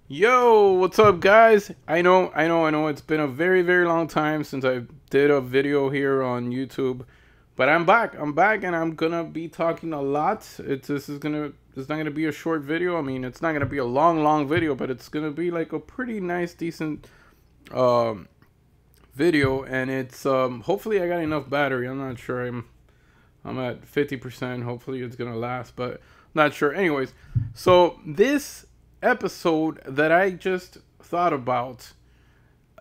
Yo, what's up, guys? I know. It's been a very, very long time since I did a video here on YouTube, but I'm back. I'm back, and I'm gonna be talking a lot. It's not gonna be a short video. I mean, it's not gonna be a long video, but it's gonna be like a pretty nice, decent um video, and it's hopefully I got enough battery. I'm not sure. I'm at 50%. Hopefully it's gonna last, but I'm not sure. Anyways, so this episode that I just thought about,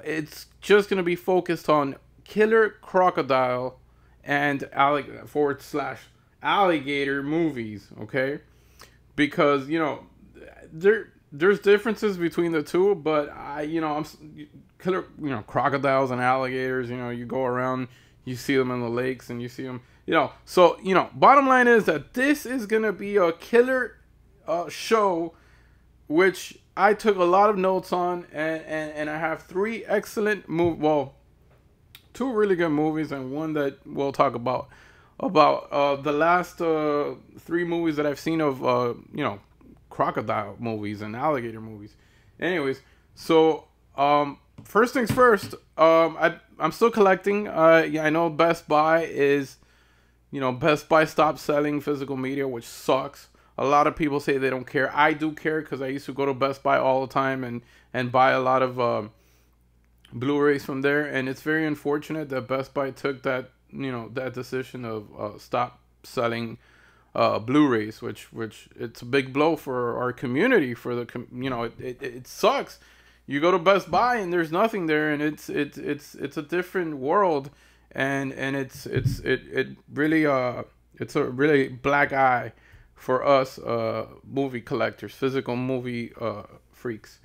it's just gonna be focused on Killer Crocodile and alligator movies, okay? Because there's differences between the two, but I'm killer crocodiles and alligators. You go around, you see them in the lakes, and you see them. So bottom line is that this is gonna be a killer show, which I took a lot of notes on, and I have three excellent two really good movies, and one that we'll talk about the last three movies that I've seen of crocodile movies and alligator movies. Anyways, so first things first, I'm still collecting. Yeah, I know Best Buy is, Best Buy stopped selling physical media, which sucks. A lot of people say they don't care. I do care because I used to go to Best Buy all the time and buy a lot of Blu-rays from there. And it's very unfortunate that Best Buy took that decision of stop selling Blu-rays, which it's a big blow for our community. It sucks. You go to Best Buy and there's nothing there, and it's a different world, and it really it's a really black eye for us movie collectors, physical movie freaks.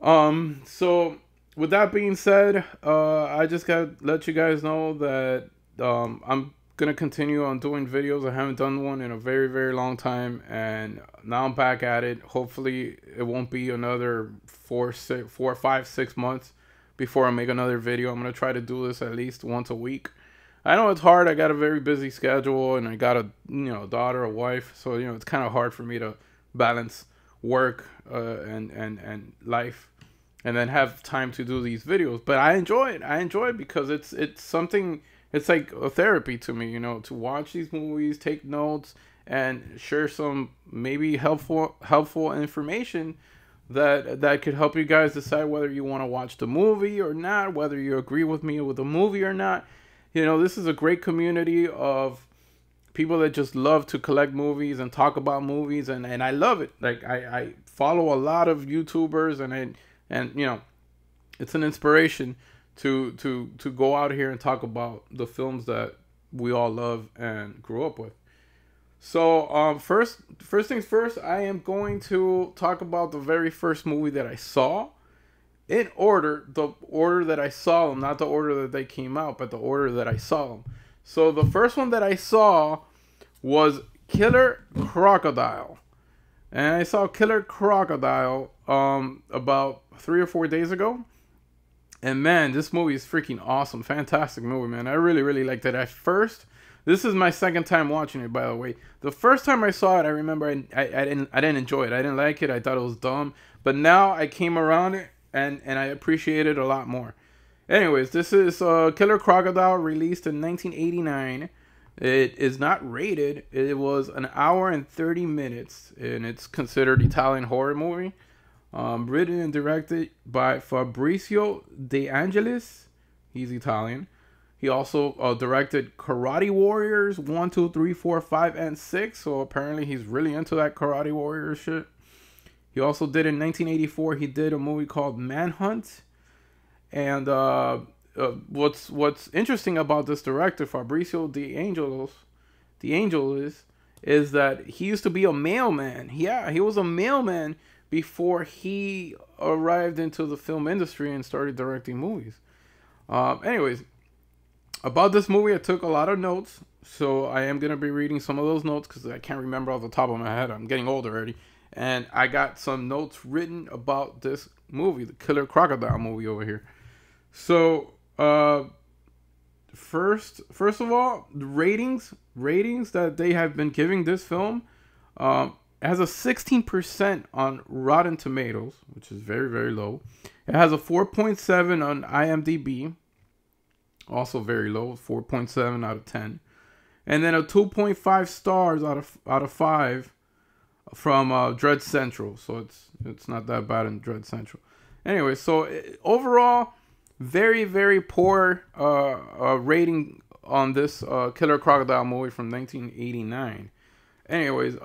So with that being said, I just gotta let you guys know that I'm gonna continue on doing videos. I haven't done one in a very, very long time, and now I'm back at it. Hopefully it won't be another 4, 5, 6 months before I make another video. I'm gonna try to do this at least once a week. I know it's hard. I got a very busy schedule, and I got a daughter, a wife, so it's kind of hard for me to balance work and life, and then have time to do these videos. But I enjoy it. I enjoy it because it's something. It's like a therapy to me, to watch these movies, take notes, and share some maybe helpful information that could help you guys decide whether you want to watch the movie or not, whether you agree with me with the movie or not. This is a great community of people that just love to collect movies and talk about movies, and I love it. Like I follow a lot of YouTubers, and it's an inspiration to go out here and talk about the films that we all love and grew up with. So first things first, I am going to talk about the very first movie that I saw. In order, the order that I saw them, not the order that they came out, but the order that I saw them. So the first one that I saw was Killer Crocodile. And I saw Killer Crocodile about 3 or 4 days ago. And man, this movie is freaking awesome. Fantastic movie, man. I really, really liked it. At first, this is my second time watching it, by the way. The first time I saw it, I remember I didn't enjoy it. I didn't like it. I thought it was dumb. But now I came around it, and I appreciate it a lot more. Anyways, this is Killer Crocodile, released in 1989. It is not rated. It was an hour and 30 minutes, and it's considered Italian horror movie. Written and directed by Fabrizio De Angelis. He's Italian. He also directed Karate Warriors 1, 2, 3, 4, 5, and 6. So apparently he's really into that Karate Warrior shit. He also did in 1984. He did a movie called Manhunt. And what's interesting about this director, Fabrizio De Angelis, is that he used to be a mailman. Yeah, he was a mailman before he arrived into the film industry and started directing movies. Anyways, about this movie, I took a lot of notes, so I am going to be reading some of those notes because I can't remember off the top of my head. I'm getting old already. And I got some notes written about this movie, the Killer Crocodile movie over here. So, first of all, the ratings that they have been giving this film, It has a 16% on Rotten Tomatoes, which is very, very low. It has a 4.7 on IMDb, also very low, 4.7 out of 10. And then a 2.5 stars out of 5 from Dread Central. So it's not that bad in Dread Central. Anyway, so overall, very, very poor rating on this Killer Crocodile movie from 1989. Anyways,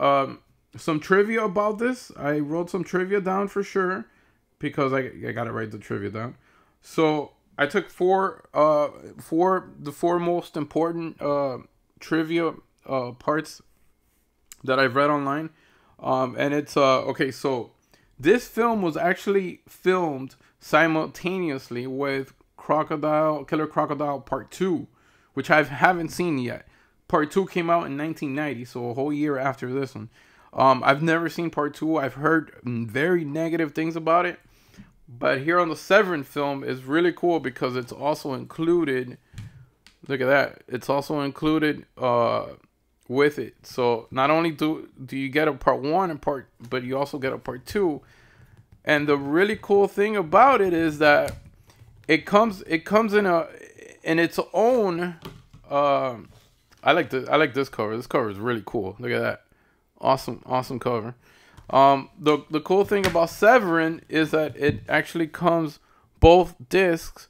some trivia about this. I wrote some trivia down for sure because I gotta write the trivia down. So I took the four most important trivia parts that I've read online. And it's okay. So this film was actually filmed simultaneously with Killer Crocodile Part 2, which I haven't seen yet. Part 2 came out in 1990, so a whole year after this one. I've never seen Part 2. I've heard very negative things about it. But here on the Severin film is really cool because it's also included. Look at that. It's also included with it. So not only do you get a Part 1 but you also get a Part 2. And the really cool thing about it is that it comes in its own I like this cover. This cover is really cool. Look at that. Awesome cover. The cool thing about Severin is that it actually comes both discs.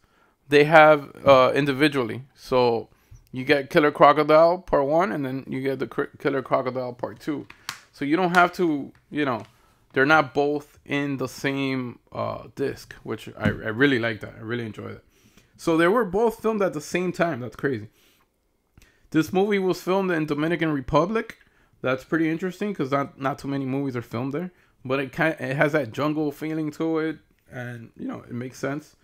They have individually. So you get Killer Crocodile Part 1 and then you get the Killer Crocodile Part 2. So you don't have to, they're not both in the same disc, which I really like that. I really enjoy that. So they were both filmed at the same time. That's crazy. This movie was filmed in Dominican Republic. That's pretty interesting because not too many movies are filmed there. But it has that jungle feeling to it, and it makes sense.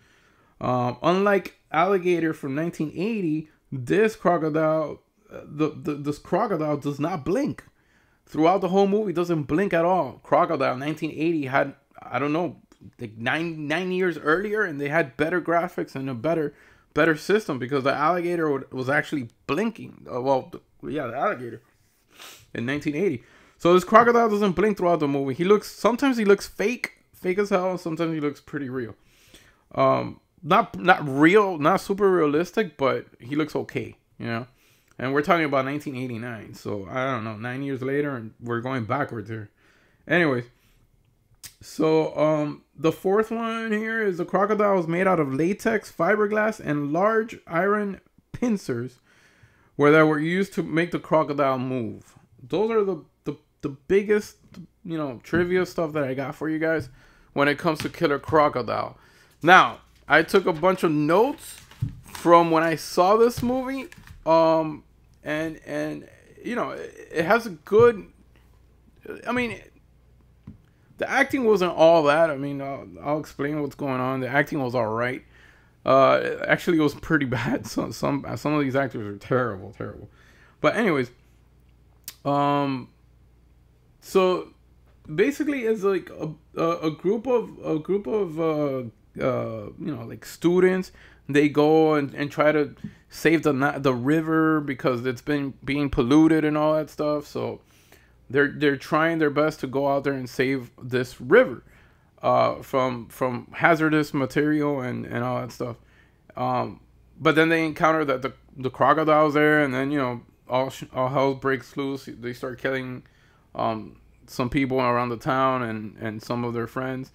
Unlike Alligator from 1980, this crocodile, this crocodile does not blink. Throughout the whole movie, doesn't blink at all. Crocodile 1980 had, I don't know, like nine years earlier, and they had better graphics and a better system because the alligator was actually blinking. The alligator in 1980. So this crocodile doesn't blink throughout the movie. Sometimes he looks fake as hell. Sometimes he looks pretty real. Not real, not super realistic, but he looks okay, And we're talking about 1989, so I don't know, 9 years later, and we're going backwards here. Anyways, so the fourth one here is the crocodile is made out of latex, fiberglass, and large iron pincers, that were used to make the crocodile move. Those are the biggest, trivia stuff that I got for you guys when it comes to Killer Crocodile. Now, I took a bunch of notes from when I saw this movie. And it has a good, the acting wasn't all that. I'll explain what's going on. The acting was all right. Actually, it was pretty bad. Some of these actors are terrible. But anyways, so basically, it's like a group of like students. They go and try to save the river because it's been being polluted and all that stuff. So they're trying their best to go out there and save this river from hazardous material and all that stuff. But then they encounter that the crocodile's there, and then all hell breaks loose. They start killing some people around the town and some of their friends.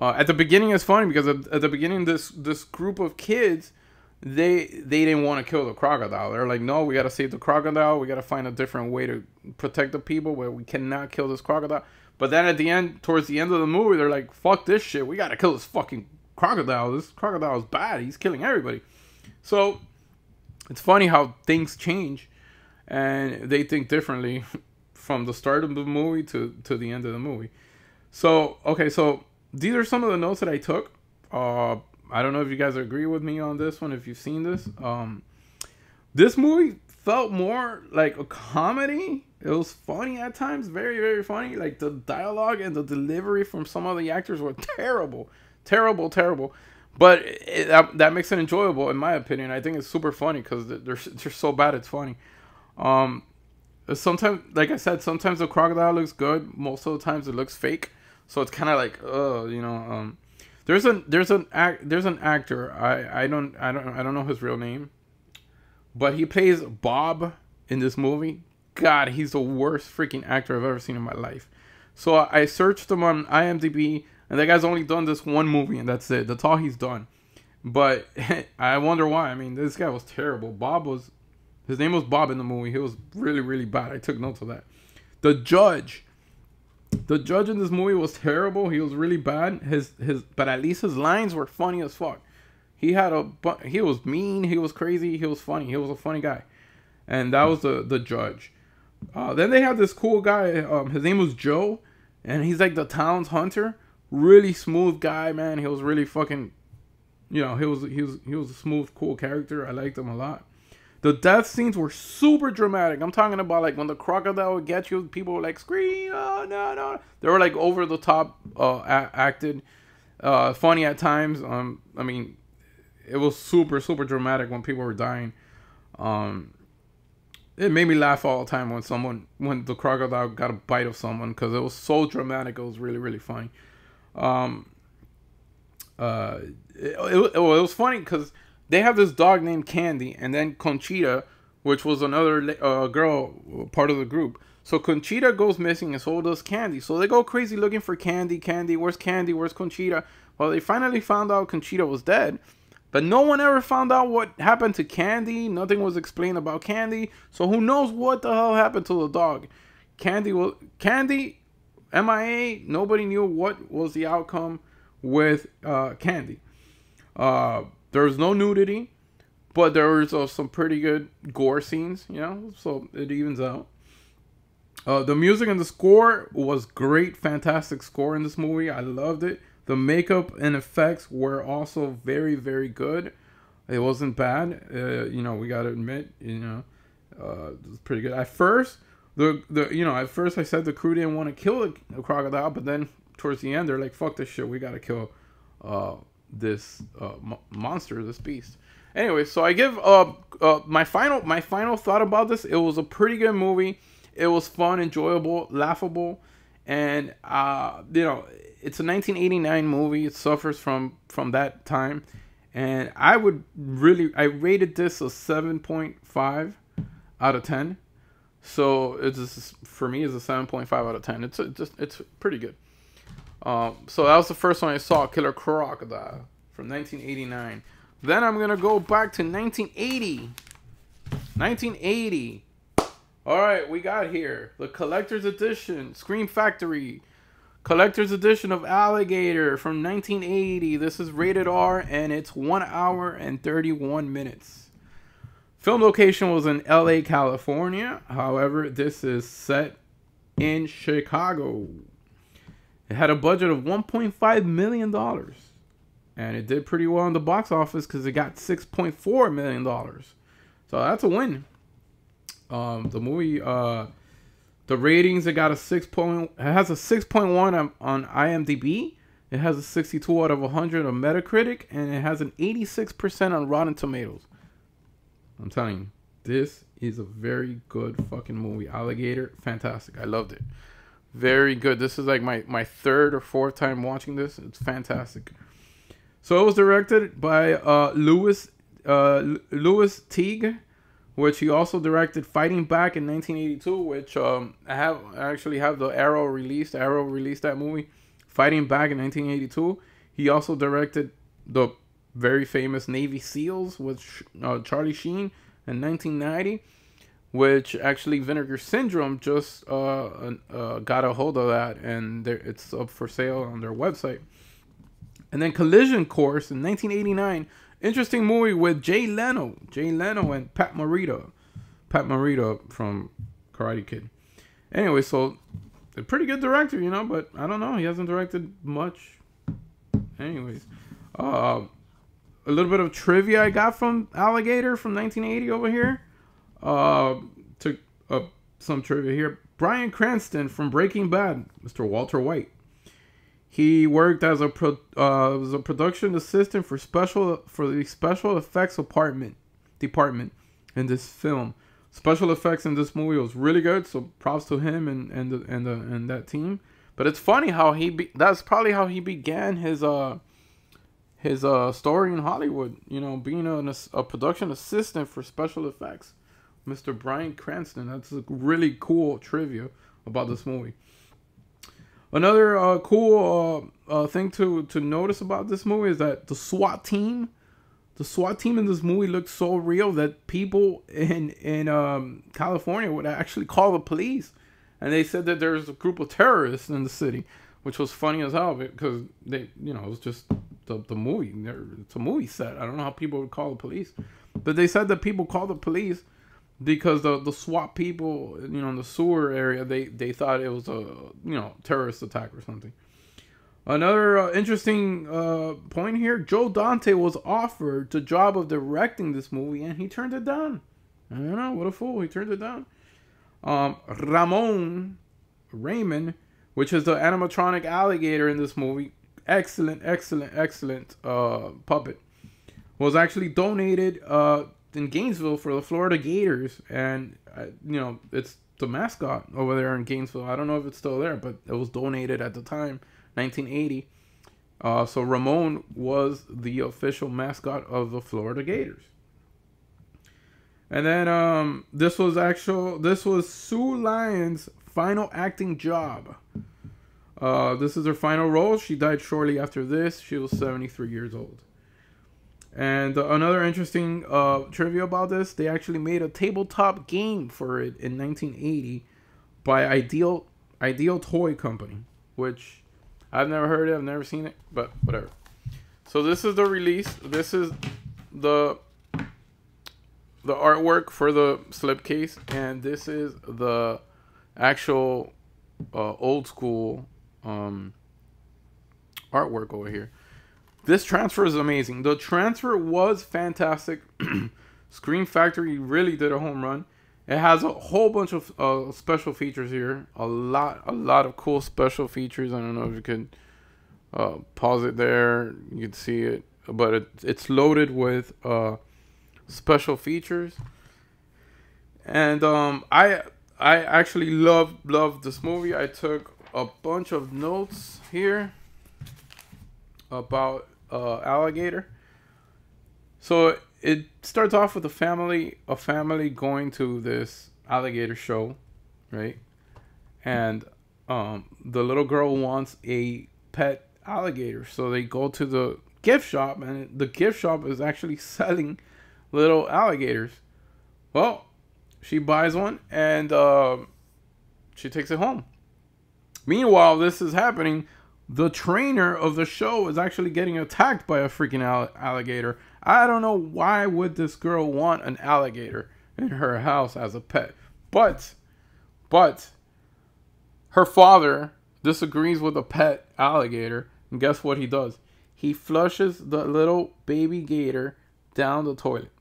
At the beginning, it's funny because at the beginning, this group of kids, they didn't want to kill the crocodile. They're like, no, we got to save the crocodile. We got to find a different way to protect the people where we cannot kill this crocodile. But then towards the end of the movie, they're like, fuck this shit. We got to kill this fucking crocodile. This crocodile is bad. He's killing everybody. So it's funny how things change and they think differently from the start of the movie to the end of the movie. So, okay, so these are some of the notes that I took. I don't know if you guys agree with me on this one, if you've seen this. This movie felt more like a comedy. It was funny at times, very, very funny. Like the dialogue and the delivery from some of the actors were terrible. But that makes it enjoyable, in my opinion. I think it's super funny because they're so bad it's funny. sometimes, like I said, sometimes the crocodile looks good. Most of the times it looks fake. So it's kind of like, you know, there's an actor. I don't know his real name, but he plays Bob in this movie. God, he's the worst freaking actor I've ever seen in my life. So I searched him on IMDb, and that guy's only done this one movie, and that's it. That's all he's done. But I wonder why. I mean, this guy was terrible. His name was Bob in the movie. He was really, really bad. I took notes of that. The judge in this movie was terrible. He was really bad. But at least his lines were funny as fuck. He was mean. He was crazy. He was funny. He was a funny guy. And that was the judge. Then they had this cool guy. His name was Joe, and he's like the town's hunter. Really smooth guy, man. He was really fucking, you know, he was a smooth, cool character. I liked him a lot. The death scenes were super dramatic. I'm talking about like when the crocodile would get you, people were like scream, oh no, no. They were like over the top, acted, funny at times. I mean, it was super, super dramatic when people were dying. It made me laugh all the time when the crocodile got a bite of someone, because it was so dramatic. It was really, really funny. It was funny because they have this dog named Candy, and then Conchita, which was another girl, part of the group. So Conchita goes missing, and so does Candy. So they go crazy looking for Candy. Candy, where's Candy? Where's Conchita? Well, they finally found out Conchita was dead, but no one ever found out what happened to Candy. Nothing was explained about Candy. So who knows what the hell happened to the dog? Candy MIA. Nobody knew what was the outcome with Candy. There was no nudity, but there was some pretty good gore scenes, you know, so it evens out. The music and the score was great. Fantastic score in this movie. I loved it. The makeup and effects were also very, very good. It wasn't bad. You know, we gotta admit, you know, it was pretty good. At first, at first I said the crew didn't want to kill the crocodile, but then towards the end they're like, fuck this shit, we gotta kill this monster, this beast. Anyway, so I give my final thought about this. It was a pretty good movie. It was fun, enjoyable, laughable, and you know, it's a 1989 movie. It suffers from that time, and I rated this a 7.5 out of 10. So for me, it's a 7.5 out of 10. It's pretty good. So that was the first one I saw, Killer Crocodile from 1989. Then I'm gonna go back to 1980. 1980. All right, we got here the collector's edition, Scream Factory, collector's edition of Alligator from 1980. This is rated R, and it's 1 hour and 31 minutes. Film location was in LA, California. However, this is set in Chicago. It had a budget of $1.5 million. And it did pretty well in the box office because it got $6.4 million. So that's a win. The movie, the ratings, it got it has a 6.1 on IMDb. It has a 62 out of 100 on Metacritic. And it has an 86% on Rotten Tomatoes. I'm telling you, this is a very good fucking movie. Alligator, fantastic. I loved it. Very good. This is like my third or fourth time watching this. It's fantastic. So it was directed by Louis Teague, which he also directed Fighting Back in 1982, which I actually have the Arrow released. Arrow released that movie, Fighting Back in 1982. He also directed the very famous Navy SEALs with Charlie Sheen in 1990. Which actually Vinegar Syndrome just got a hold of that, and it's up for sale on their website. And then Collision Course in 1989, interesting movie with Jay Leno and Pat Morita from Karate Kid. Anyway, so a pretty good director, you know, but I don't know, he hasn't directed much. Anyways, a little bit of trivia I got from Alligator from 1980 over here. Took up some trivia here. Bryan Cranston from Breaking Bad, Mr. Walter White. He worked as a production assistant for the special effects department in this film. Special effects in this movie was really good, so props to him and that team. But it's funny how that's probably how he began his story in Hollywood. You know, being a production assistant for special effects. Mr. Bryan Cranston. That's a really cool trivia about this movie. Another cool thing to notice about this movie is that the SWAT team in this movie looked so real that people in California would actually call the police, and they said that there's a group of terrorists in the city, which was funny as hell because it was just the movie. It's a movie set. I don't know how people would call the police, but they said that people called the police because the SWAT people, in the sewer area, they thought it was a terrorist attack or something. Another interesting point here: Joe Dante was offered the job of directing this movie, and he turned it down. I don't know, what a fool! He turned it down. Raymond, which is the animatronic alligator in this movie, excellent puppet, was actually donated in Gainesville for the Florida Gators, and it's the mascot over there in Gainesville. I don't know if it's still there, but it was donated at the time, 1980. So Ramon was the official mascot of the Florida Gators. And then this was Sue Lyon's final acting job. This is her final role. She died shortly after this. She was 73 years old. And another interesting trivia about this, they actually made a tabletop game for it in 1980 by Ideal Toy Company, which I've never heard of, I've never seen it, but whatever. So this is the release. This is the artwork for the slipcase, and this is the actual old school artwork over here. This transfer is amazing. The transfer was fantastic. Scream Factory really did a home run. It has a whole bunch of special features here. A lot of cool special features. I don't know if you can pause it there. You can see it, but it's loaded with special features. And I actually love this movie. I took a bunch of notes here about Alligator. So it starts off with a family going to this alligator show, right? And the little girl wants a pet alligator, so they go to the gift shop, and the gift shop is actually selling little alligators. Well, she buys one, and she takes it home. Meanwhile, this is happening. The trainer of the show is actually getting attacked by a freaking alligator. I don't know why would this girl want an alligator in her house as a pet. But her father disagrees with a pet alligator. And guess what he does? He flushes the little baby gator down the toilet.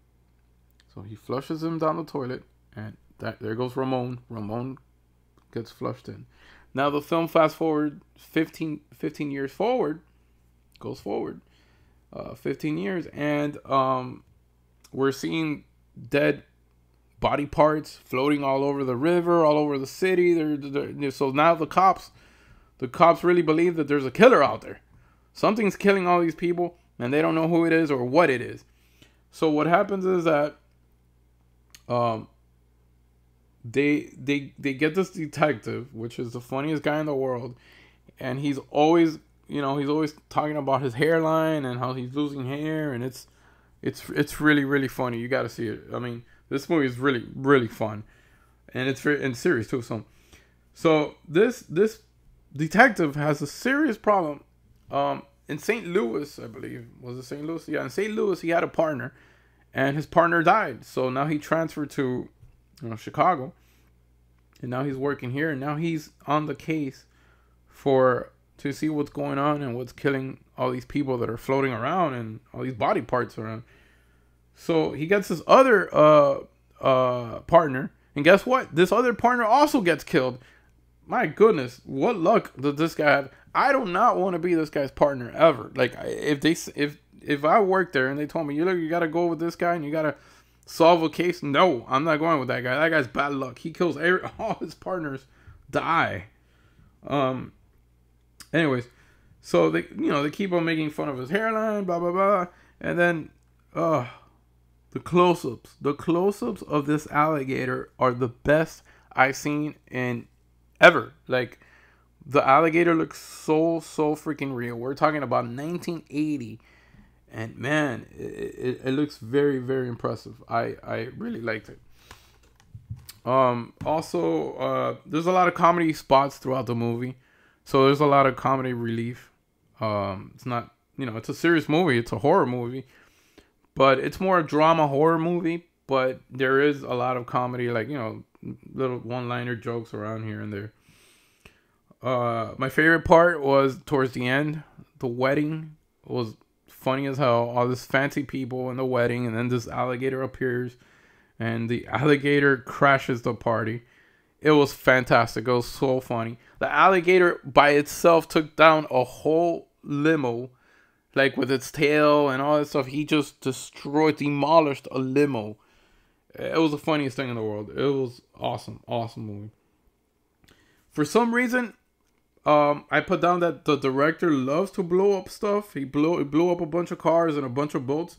So he flushes him down the toilet, and there goes Ramon. Ramon gets flushed in. Now the film fast forward 15 years forward, goes forward 15 years, and we're seeing dead body parts floating all over the river, all over the city. So now the cops really believe that there's a killer out there. Something's killing all these people, and they don't know who it is or what it is. So what happens is that they get this detective, which is the funniest guy in the world, and he's always talking about his hairline and how he's losing hair, and it's really funny. You got to see it. I mean, this movie is really fun, and it's very serious too. So this detective has a serious problem. In St. Louis, I believe, was it St. Louis? Yeah, in St. Louis, he had a partner, and his partner died. So now he transferred to Chicago, and now he's working here, and now he's on the case to see what's going on and what's killing all these people that are floating around and all these body parts around. So he gets this other partner, and guess what? This other partner also gets killed. My goodness, what luck does this guy have? I do not want to be this guy's partner ever. Like, if I worked there and they told me, you gotta go with this guy and you gotta solve a case. No, I'm not going with that guy. That guy's bad luck. He kills all his partners die. Anyways, so they keep on making fun of his hairline, blah blah blah, and then the close-ups of this alligator are the best I've seen in ever. Like, the alligator looks so freaking real. We're talking about 1980, and man, it looks very impressive. I really liked it. Also, there's a lot of comedy spots throughout the movie, so there's a lot of comedy relief. It's not, it's a serious movie. It's a horror movie, but it's more a drama horror movie. But there is a lot of comedy, like, little one-liner jokes around here and there. My favorite part was towards the end. The wedding was funny as hell. All this fancy people in the wedding, and then this alligator appears, and the alligator crashes the party. It was fantastic. It was so funny. The alligator by itself took down a whole limo, like with its tail and all that stuff. He just demolished a limo. It was the funniest thing in the world. It was awesome movie. For some reason, I put down that the director loves to blow up stuff. He blew up a bunch of cars and a bunch of boats.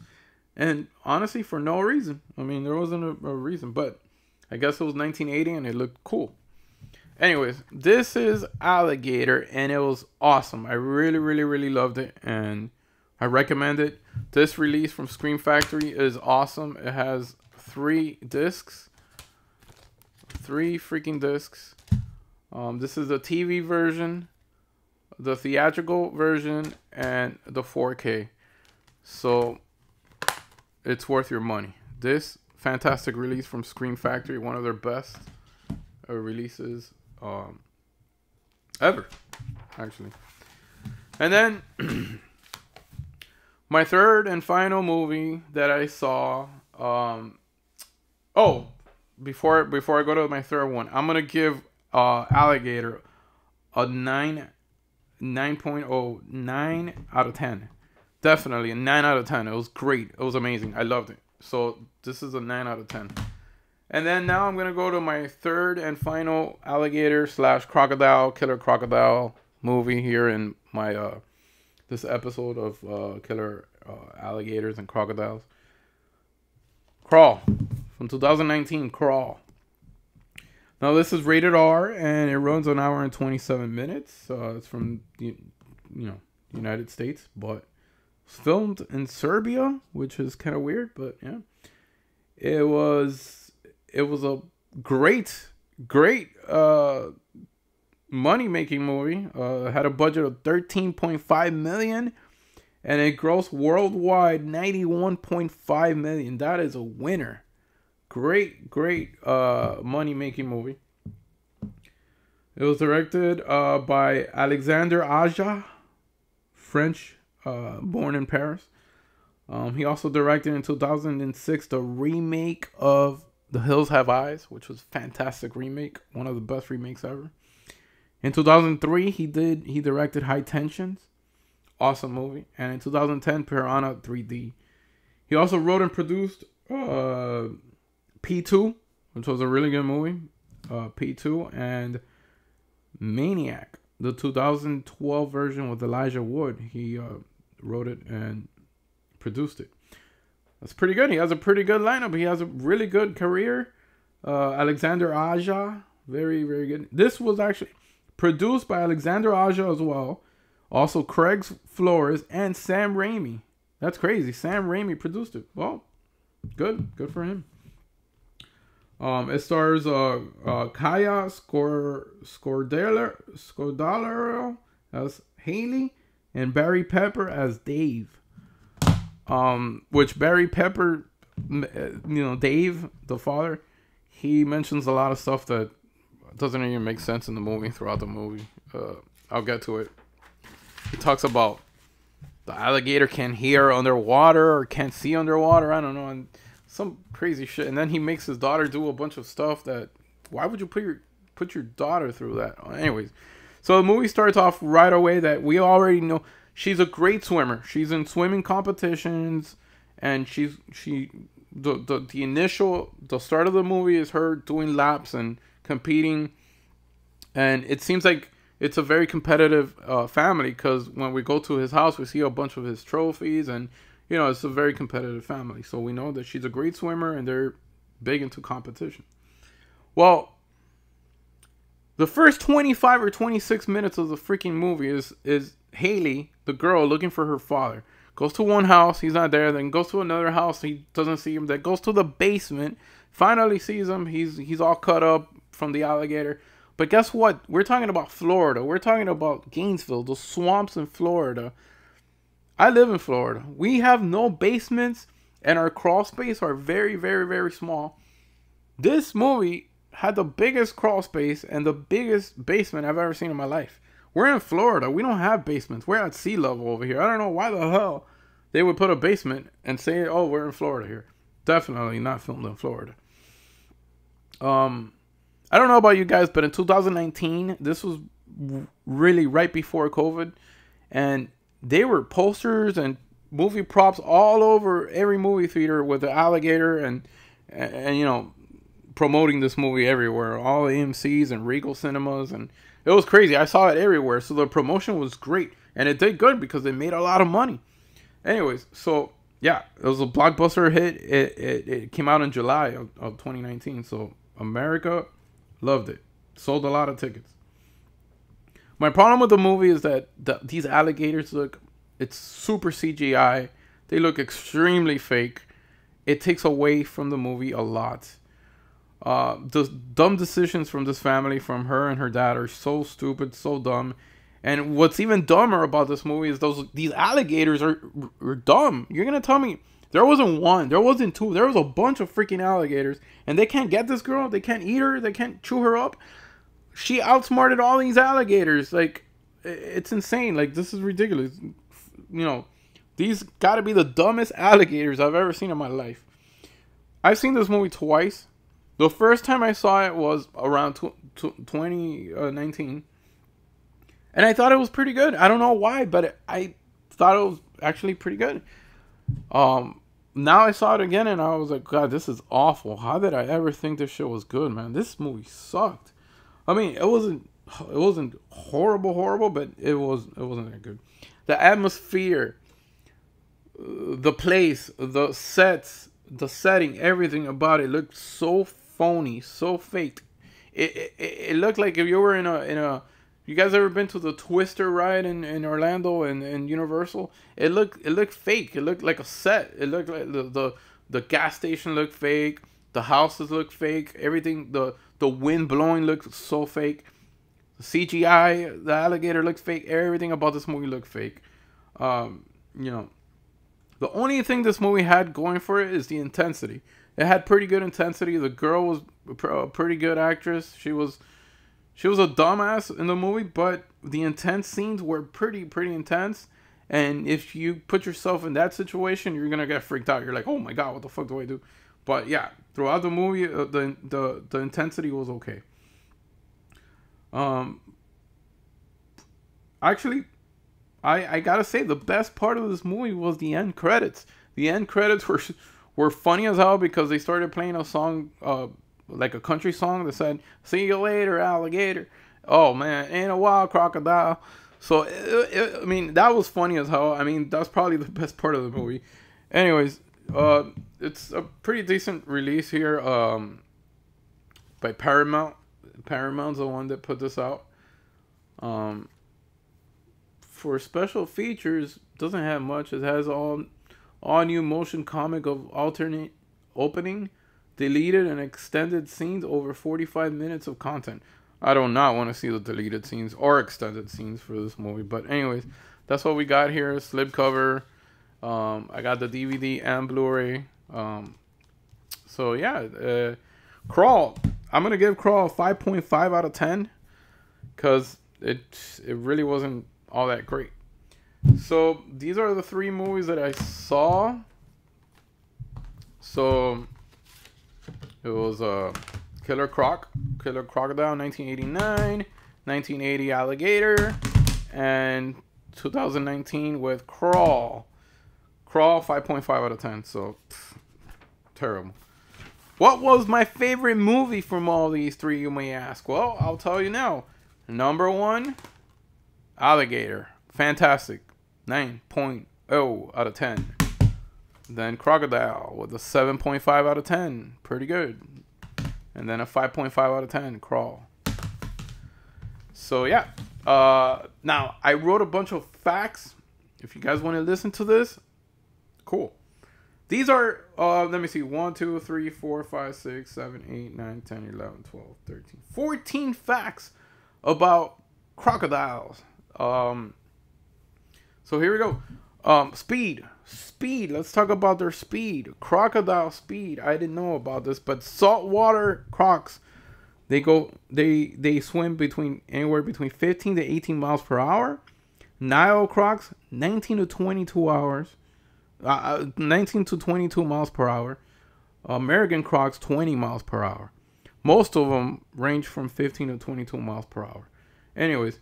And honestly, for no reason. I mean, there wasn't a reason. But I guess it was 1980 and it looked cool. Anyways, this is Alligator, and it was awesome. I really loved it, and I recommend it. This release from Scream Factory is awesome. It has 3 discs. 3 freaking discs. This is the TV version, the theatrical version, and the 4K. So it's worth your money. This fantastic release from Scream Factory, one of their best releases ever, actually. And then my third and final movie that I saw. Before I go to my third one, I'm gonna give Alligator a 9.09 out of 10. Definitely a 9 out of 10. It was great. It was amazing. I loved it. So this is a 9 out of 10. And then now I'm gonna go to my third and final alligator / crocodile, Killer Crocodile movie here in my this episode of Killer Alligators and Crocodiles. Crawl from 2019. Crawl. Now this is rated R and it runs an hour and 27 minutes. It's from United States, but it's filmed in Serbia, which is kind of weird, but yeah. It was a great money-making movie. It had a budget of $13.5 million, and it grossed worldwide $91.5 million. That is a winner. Great money-making movie. It was directed by Alexander Aja, French, born in Paris. He also directed in 2006 the remake of The Hills Have Eyes, which was a fantastic remake, one of the best remakes ever. In 2003, he directed High Tensions, awesome movie, and in 2010, Piranha 3D. He also wrote and produced P2, which was a really good movie, P2, and Maniac, the 2012 version with Elijah Wood. He wrote it and produced it. That's pretty good. He has a pretty good lineup. He has a really good career. Alexander Aja, very good. This was actually produced by Alexander Aja as well. Also Craig Flores and Sam Raimi. That's crazy. Sam Raimi produced it. Well, good for him. It stars Kaya Scodelario as Haley and Barry Pepper as Dave. Which Barry Pepper, Dave, the father, he mentions a lot of stuff that doesn't even make sense in the movie, throughout the movie. I'll get to it. He talks about the alligator can hear underwater or can't see underwater. I don't know. And some crazy shit. And then he makes his daughter do a bunch of stuff that, why would you put your daughter through that? Anyways, so the movie starts off right away that we already know. She's a great swimmer. She's in swimming competitions, and she the start of the movie is her doing laps and competing, and it seems like it's a very competitive family, because when we go to his house, we see a bunch of his trophies, and it's a very competitive family. So we know that she's a great swimmer, and they're big into competition. Well, the first 25 or 26 minutes of the freaking movie is Haley, the girl, looking for her father. Goes to one house, he's not there. Then goes to another house, he doesn't see him. Then goes to the basement, finally sees him. He's all cut up from the alligator. But guess what? We're talking about Florida. We're talking about Gainesville, the swamps in Florida. I live in Florida. We have no basements, and our crawl space are very, very, very small. This movie had the biggest crawl space and the biggest basement I've ever seen in my life. We're in Florida. We don't have basements. We're at sea level over here. I don't know why the hell they would put a basement and say, oh, we're in Florida here. Definitely not filmed in Florida. I don't know about you guys, but in 2019, this was really right before COVID, and there were posters and movie props all over every movie theater with the alligator, and promoting this movie everywhere, all AMC's and Regal Cinemas, and it was crazy. I saw it everywhere, so the promotion was great, and it did good because it made a lot of money. Anyways, so yeah, it was a blockbuster hit. It came out in July of 2019, so America loved it. Sold a lot of tickets. My problem with the movie is that these alligators it's super CGI. They look extremely fake. It takes away from the movie a lot. The dumb decisions from this family, from her and her dad, are so stupid, so dumb. And what's even dumber about this movie is these alligators are dumb. You're gonna tell me there wasn't one, there wasn't two, there was a bunch of freaking alligators, and they can't get this girl, they can't eat her, they can't chew her up. She outsmarted all these alligators. Like, it's insane. Like, this is ridiculous. These gotta be the dumbest alligators I've ever seen in my life. I've seen this movie twice. The first time I saw it was around 2019. And I thought it was pretty good. I don't know why, but I thought it was actually pretty good. Now I saw it again and I was like, God, this is awful. How did I ever think this shit was good, man? This movie sucked. I mean, it wasn't horrible, but it wasn't that good. The atmosphere, the place, the sets, the setting, everything about it looked so phony, so fake. It looked like if you were in a you guys ever been to the Twister ride in Orlando and Universal? It looked fake. It looked like a set. It looked like the gas station looked fake. The houses looked fake. Everything, the wind blowing looked so fake. The CGI, the alligator looked fake. Everything about this movie looked fake. The only thing this movie had going for it is the intensity. It had pretty good intensity. The girl was a pretty good actress. She was a dumbass in the movie, but the intense scenes were pretty intense. And if you put yourself in that situation, you're gonna get freaked out. You're like, oh my God, what the fuck do I do? But yeah, throughout the movie, the intensity was okay. Actually, I gotta say, the best part of this movie was the end credits. The end credits were funny as hell because they started playing a song, like a country song that said, "See you later, alligator." Oh man, ain't a wild crocodile. So I mean, that was funny as hell. I mean, that's probably the best part of the movie. Anyways, it's a pretty decent release here, by Paramount. Paramount's the one that put this out. For special features, doesn't have much. It has all new motion comic of alternate opening, deleted and extended scenes, over 45 minutes of content. I do not want to see the deleted scenes or extended scenes for this movie. But anyways, that's what we got here. Slipcover. I got the DVD and Blu-ray. So yeah, Crawl. I'm gonna give Crawl a 5.5 out of 10 because it really wasn't all that great. So these are the three movies that I saw. So it was Killer Crocodile 1989, 1980 Alligator, and 2019 with Crawl 5.5 out of 10. So Terrible. What was my favorite movie from all these three, you may ask? Well, I'll tell you now. Number 1, Alligator. Fantastic. 9.0 out of 10. Then Crocodile with a 7.5 out of 10. Pretty good. And then a 5.5 out of 10. Crawl. So, yeah. Now, I wrote a bunch of facts. If you guys want to listen to this, cool. These are, let me see, 1, 2, 3, 4, 5, 6, 7, 8, 9, 10, 11, 12, 13, 14 facts about crocodiles. So here we go. Speed. Let's talk about their speed. Crocodile speed. I didn't know about this, but saltwater crocs, they swim anywhere between 15 to 18 miles per hour. Nile crocs, 19 to 22 hours. 19 to 22 miles per hour. American crocs, 20 miles per hour. Most of them range from 15 to 22 miles per hour. Anyways,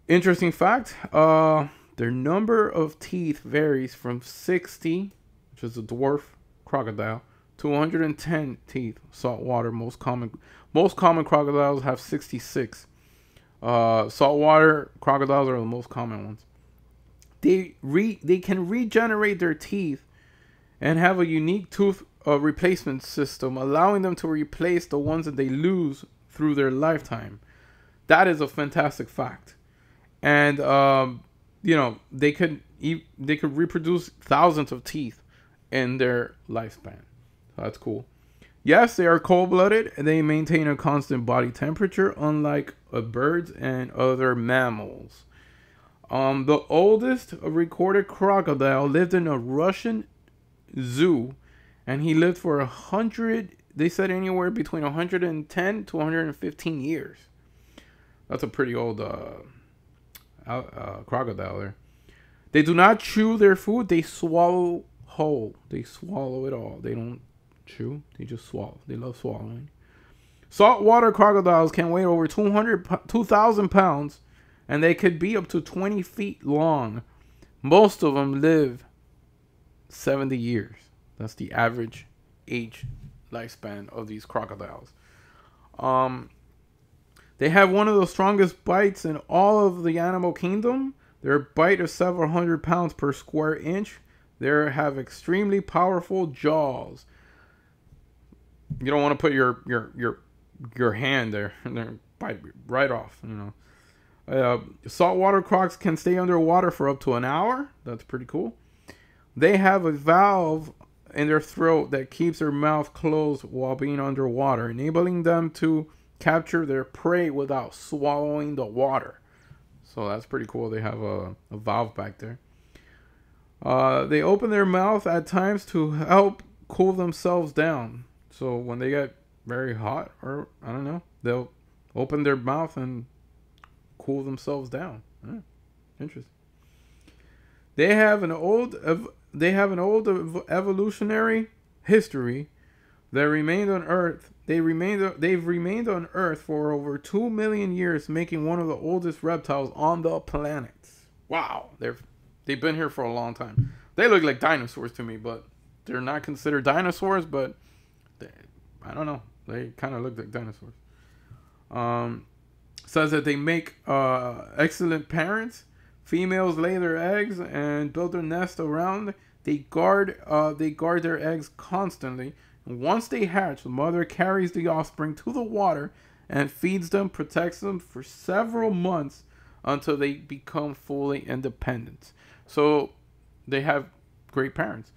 interesting fact, their number of teeth varies from 60, which is a dwarf crocodile, to 110 teeth. Saltwater, most common crocodiles have 66. Saltwater crocodiles are the most common ones. They can regenerate their teeth and have a unique tooth replacement system, allowing them to replace the ones that they lose through their lifetime. That is a fantastic fact. And they could reproduce thousands of teeth in their lifespan. So that's cool. Yes, they are cold-blooded and they maintain a constant body temperature, unlike birds and other mammals. The oldest recorded crocodile lived in a Russian zoo, and he lived for 100. They said anywhere between 110 to 115 years. That's a pretty old crocodile there. They do not chew their food; they swallow whole. They swallow it all. They don't chew; they just swallow. They love swallowing. Saltwater crocodiles can weigh over 2,000 pounds. And they could be up to 20 feet long. Most of them live 70 years. That's the average age lifespan of these crocodiles. They have one of the strongest bites in all of the animal kingdom. Their bite is several hundred pounds per square inch. They have extremely powerful jaws. You don't want to put your hand there and then bite right off, Saltwater crocs can stay underwater for up to an hour. That's pretty cool. They have a valve in their throat that keeps their mouth closed while being underwater, enabling them to capture their prey without swallowing the water. So that's pretty cool. They have a valve back there. They open their mouth at times to help cool themselves down. So when they get very hot, or I don't know, they'll open their mouth and cool themselves down. Interesting. They have an old evolutionary history that remained on Earth. They've remained on Earth for over 2 million years, making one of the oldest reptiles on the planet. Wow, they've been here for a long time. They look like dinosaurs to me, but they're not considered dinosaurs. But I don't know. They kind of look like dinosaurs. Says that they make excellent parents. Females lay their eggs and build their nest around. They guard their eggs constantly. And once they hatch, the mother carries the offspring to the water and feeds them, protects them for several months until they become fully independent. So they have great parents.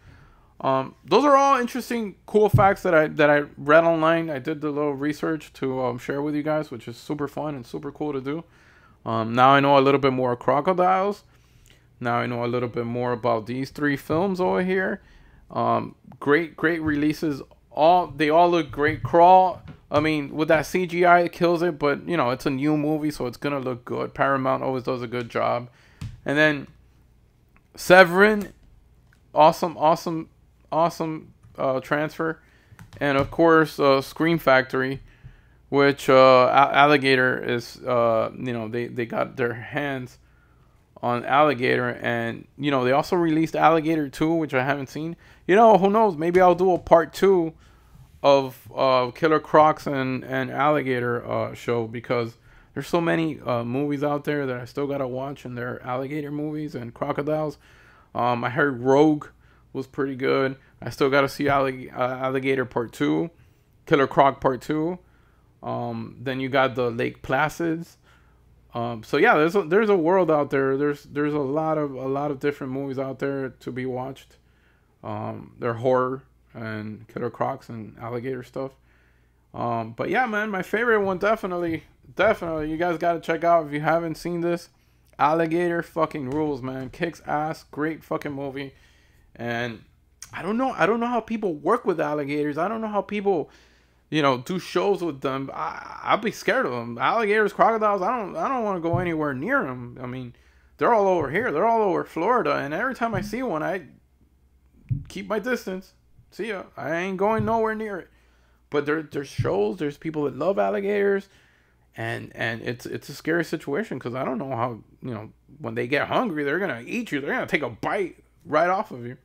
Those are all interesting, cool facts that I read online. I did the little research to share with you guys, which is super fun and super cool to do. Now I know a little bit more crocodiles. Now I know a little bit more about these three films over here. Great releases. They all look great. Crawl, I mean, with that CGI, it kills it, but it's a new movie, so it's gonna look good. Paramount always does a good job. And then Severin, awesome transfer. And of course Scream Factory, which Alligator is they got their hands on Alligator, and they also released Alligator 2, which I haven't seen. Who knows? Maybe I'll do a part 2 of Killer Crocs and Alligator show, because there's so many movies out there that I still gotta watch, and they're alligator movies and crocodiles. I heard Rogue was pretty good. I still gotta see Alligator Part 2, Killer Croc Part 2. Then you got the Lake Placids. So yeah, there's a world out there. There's a lot of different movies out there to be watched. They're horror and Killer Crocs and alligator stuff. But yeah, man, my favorite one definitely you guys got to check out if you haven't seen this. Alligator fucking rules, man. Kicks ass. Great fucking movie. And I don't know how people work with alligators. I don't know how people do shows with them. I'll be scared of them. Alligators, crocodiles, I don't want to go anywhere near them. I mean, they're all over here. They're all over Florida. And every time I see one, I keep my distance. See ya. I ain't going nowhere near it. But there's shows. There's people that love alligators. And it's a scary situation, because I don't know how, when they get hungry, they're going to eat you. They're going to take a bite right off of you.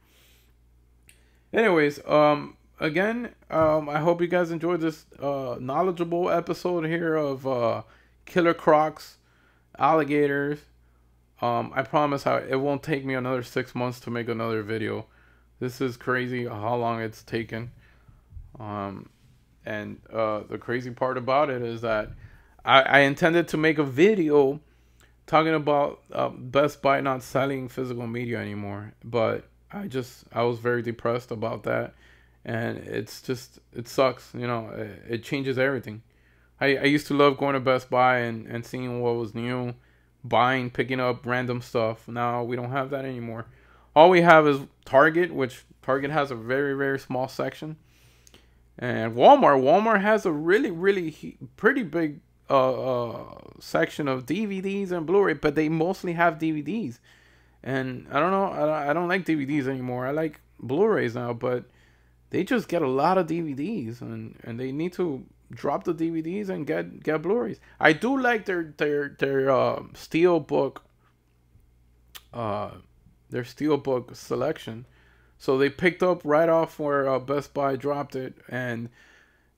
Anyways, again, I hope you guys enjoyed this knowledgeable episode here of Killer Crocs, alligators. I promise it won't take me another 6 months to make another video. This is crazy how long it's taken. And the crazy part about it is that I intended to make a video talking about Best Buy not selling physical media anymore, but I was very depressed about that. And it sucks, it changes everything. I used to love going to Best Buy and seeing what was new, picking up random stuff. Now we don't have that anymore. All we have is Target, which Target has a very, very small section. And Walmart has a really, really pretty big section of DVDs and Blu-ray, but they mostly have DVDs. And I don't know, I don't like DVDs anymore. I like Blu-rays now, but they just get a lot of DVDs, and they need to drop the DVDs and get Blu-rays. I do like their steelbook selection. So they picked up right off where Best Buy dropped it, and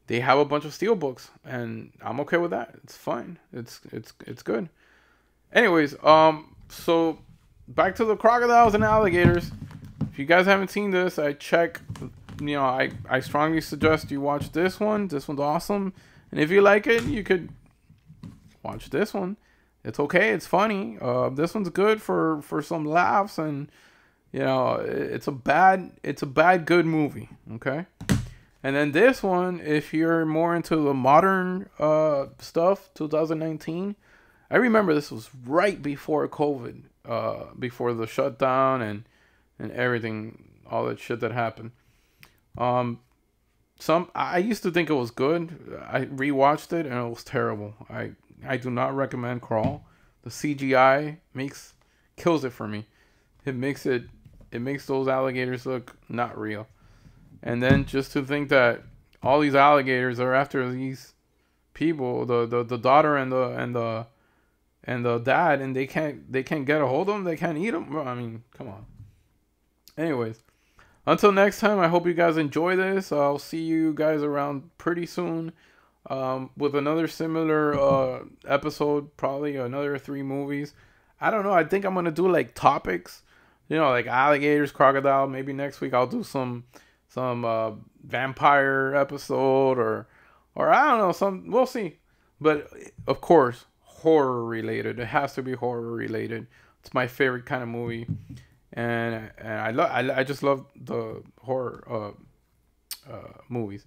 they have a bunch of steelbooks, and I'm okay with that. It's fine. It's good. Anyways, so back to the crocodiles and alligators. If you guys haven't seen this, I strongly suggest you watch this one. This one's awesome. And if you like it, you could watch this one. It's okay. It's funny. This one's good for some laughs, and it's a bad good movie. Okay. And then this one, if you're more into the modern stuff, 2019. I remember this was right before COVID, before the shutdown and everything, all that shit that happened. I used to think it was good. I rewatched it and it was terrible. I do not recommend Crawl. The CGI kills it for me. It makes those alligators look not real. And then just to think that all these alligators are after these people, the daughter and the dad, and they can't get a hold of them. They can't eat them. I mean, come on. Anyways, until next time, I hope you guys enjoy this. I'll see you guys around pretty soon with another similar episode, probably another 3 movies. I don't know. I think I'm going to do like topics, like alligators, crocodile. Maybe next week I'll do some vampire episode or I don't know, we'll see. But of course, horror related. It has to be horror related. It's my favorite kind of movie. And I just love the horror movies.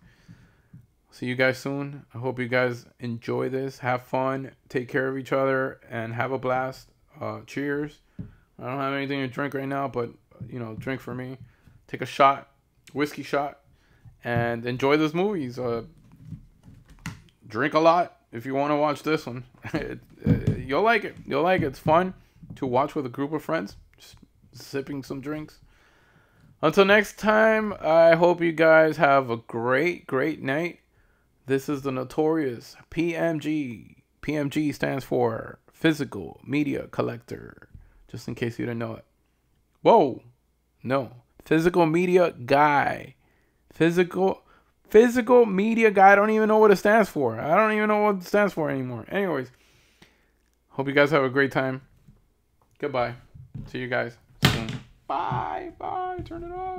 See you guys soon. I hope you guys enjoy this. Have fun. Take care of each other and have a blast. Cheers. I don't have anything to drink right now, but drink for me. Take a shot, whiskey shot, and enjoy those movies. Drink a lot if you want to watch this one. You'll like it. It's fun to watch with a group of friends. Sipping some drinks. Until next time, I hope you guys have a great night. This is the notorious PMG. PMG stands for Physical Media Collector. Just in case you didn't know it. Whoa. No. Physical media guy. Physical media guy. I don't even know what it stands for. I don't even know what it stands for anymore. Anyways. Hope you guys have a great time. Goodbye. See you guys soon. Bye. Bye. Turn it off.